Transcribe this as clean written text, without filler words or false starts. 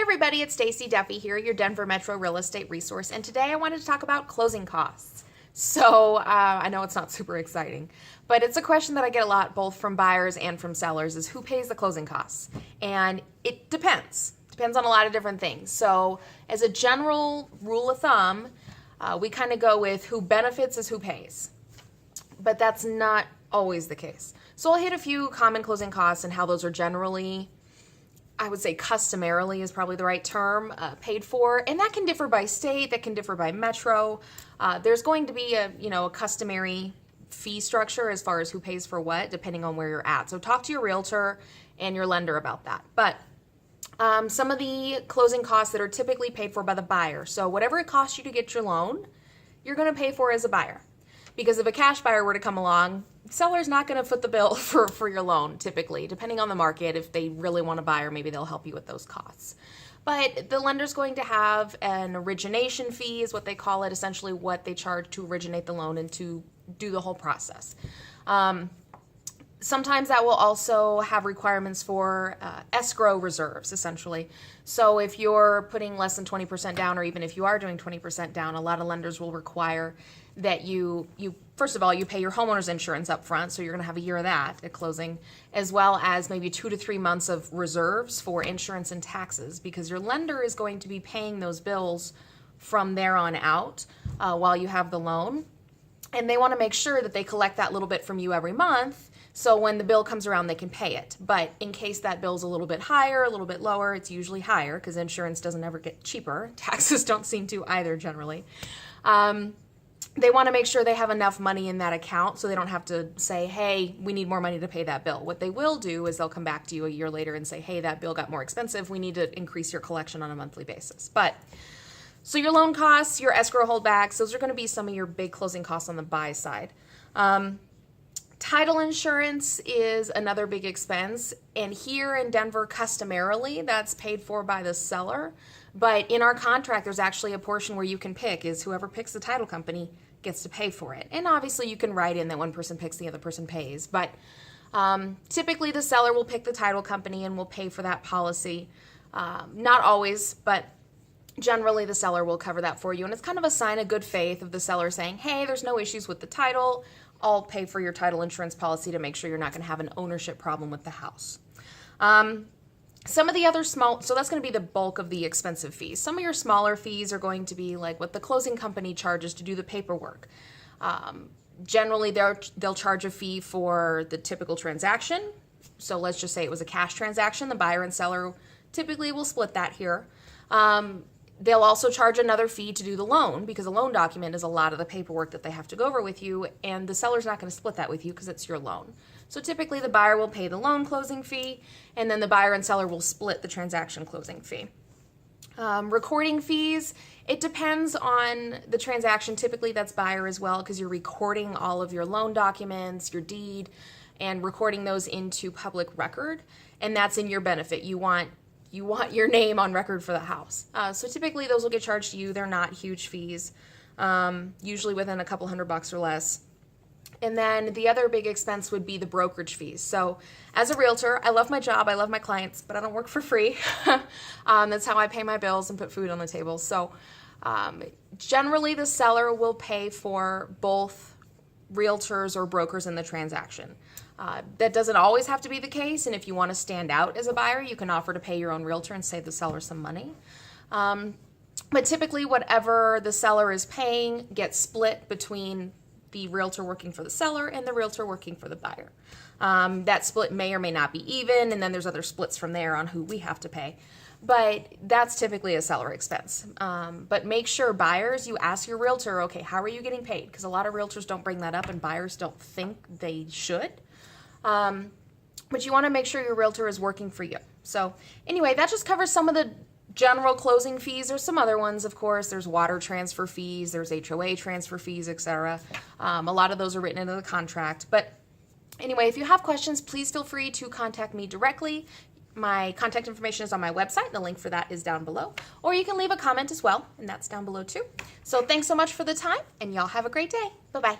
everybody, it's Stacie Duffy here, your Denver Metro real estate resource, and today I wanted to talk about closing costs. So I know it's not super exciting, but it's a question that I get a lot both from buyers and from sellers is who pays the closing costs? And it depends. Depends on a lot of different things. So as a general rule of thumb, we kind of go with who benefits is who pays. But that's not always the case. So I'll hit a few common closing costs and how those are generally, I would say customarily is probably the right term, paid for. And that can differ by state, that can differ by metro. There's going to be a customary fee structure as far as who pays for what, depending on where you're at. So talk to your realtor and your lender about that. But some of the closing costs that are typically paid for by the buyer. So whatever it costs you to get your loan, you're going to pay for as a buyer. Because if a cash buyer were to come along, the seller's not going to foot the bill for your loan, typically. Depending on the market, if they really want to buy, or maybe they'll help you with those costs. But the lender's going to have an origination fee, is what they call it, essentially what they charge to originate the loan and to do the whole process. Sometimes that will also have requirements for escrow reserves, essentially. So if you're putting less than 20% down, or even if you are doing 20% down, a lot of lenders will require that you first of all, you pay your homeowner's insurance up front, so you're going to have a year of that at closing, as well as maybe 2 to 3 months of reserves for insurance and taxes, because your lender is going to be paying those bills from there on out while you have the loan. And they want to make sure that they collect that little bit from you every month, so when the bill comes around, they can pay it. But in case that bill's a little bit higher, a little bit lower, it's usually higher because insurance doesn't ever get cheaper. Taxes don't seem to either, generally. They want to make sure they have enough money in that account so they don't have to say, hey, we need more money to pay that bill. What they will do is they'll come back to you a year later and say, hey, that bill got more expensive. We need to increase your collection on a monthly basis. So your loan costs, your escrow holdbacks, those are going to be some of your big closing costs on the buy side. Title insurance is another big expense, and here in Denver, customarily, that's paid for by the seller. But in our contract, there's actually a portion where you can pick, is whoever picks the title company gets to pay for it. And obviously you can write in that one person picks, the other person pays. But typically the seller will pick the title company and will pay for that policy. Not always, but generally the seller will cover that for you. And it's kind of a sign of good faith of the seller saying, hey, there's no issues with the title. I'll pay for your title insurance policy to make sure you're not going to have an ownership problem with the house. Some of the other so that's going to be the bulk of the expensive fees. Some of your smaller fees are going to be like what the closing company charges to do the paperwork. Generally, they'll charge a fee for the typical transaction. So let's just say it was a cash transaction. The buyer and seller typically will split that here. They'll also charge another fee to do the loan, because a loan document is a lot of the paperwork that they have to go over with you, and the seller's not going to split that with you because it's your loan. So typically the buyer will pay the loan closing fee, and then the buyer and seller will split the transaction closing fee. Recording fees, it depends on the transaction. Typically that's buyer as well, because you're recording all of your loan documents, your deed, and recording those into public record, and that's in your benefit. You want your name on record for the house. So typically those will get charged to you. They're not huge fees, usually within a couple $100 or less. And then the other big expense would be the brokerage fees. So as a realtor, I love my job, I love my clients, but I don't work for free. That's how I pay my bills and put food on the table. So generally the seller will pay for both realtors or brokers in the transaction. That doesn't always have to be the case, and if you want to stand out as a buyer, you can offer to pay your own realtor and save the seller some money. But typically whatever the seller is paying gets split between the realtor working for the seller and the realtor working for the buyer. That split may or may not be even, and then there's other splits from there on who we have to pay. But that's typically a seller expense. But make sure, buyers, you ask your realtor, okay, how are you getting paid? Because a lot of realtors don't bring that up, and buyers don't think they should. But you want to make sure your realtor is working for you. So anyway, that just covers some of the general closing fees. There's some other ones, of course. There's water transfer fees, there's HOA transfer fees, etc. A lot of those are written into the contract. But anyway, if you have questions, please feel free to contact me directly. My contact information is on my website. The link for that is down below. Or you can leave a comment as well, and that's down below too. So thanks so much for the time, and y'all have a great day. Bye-bye.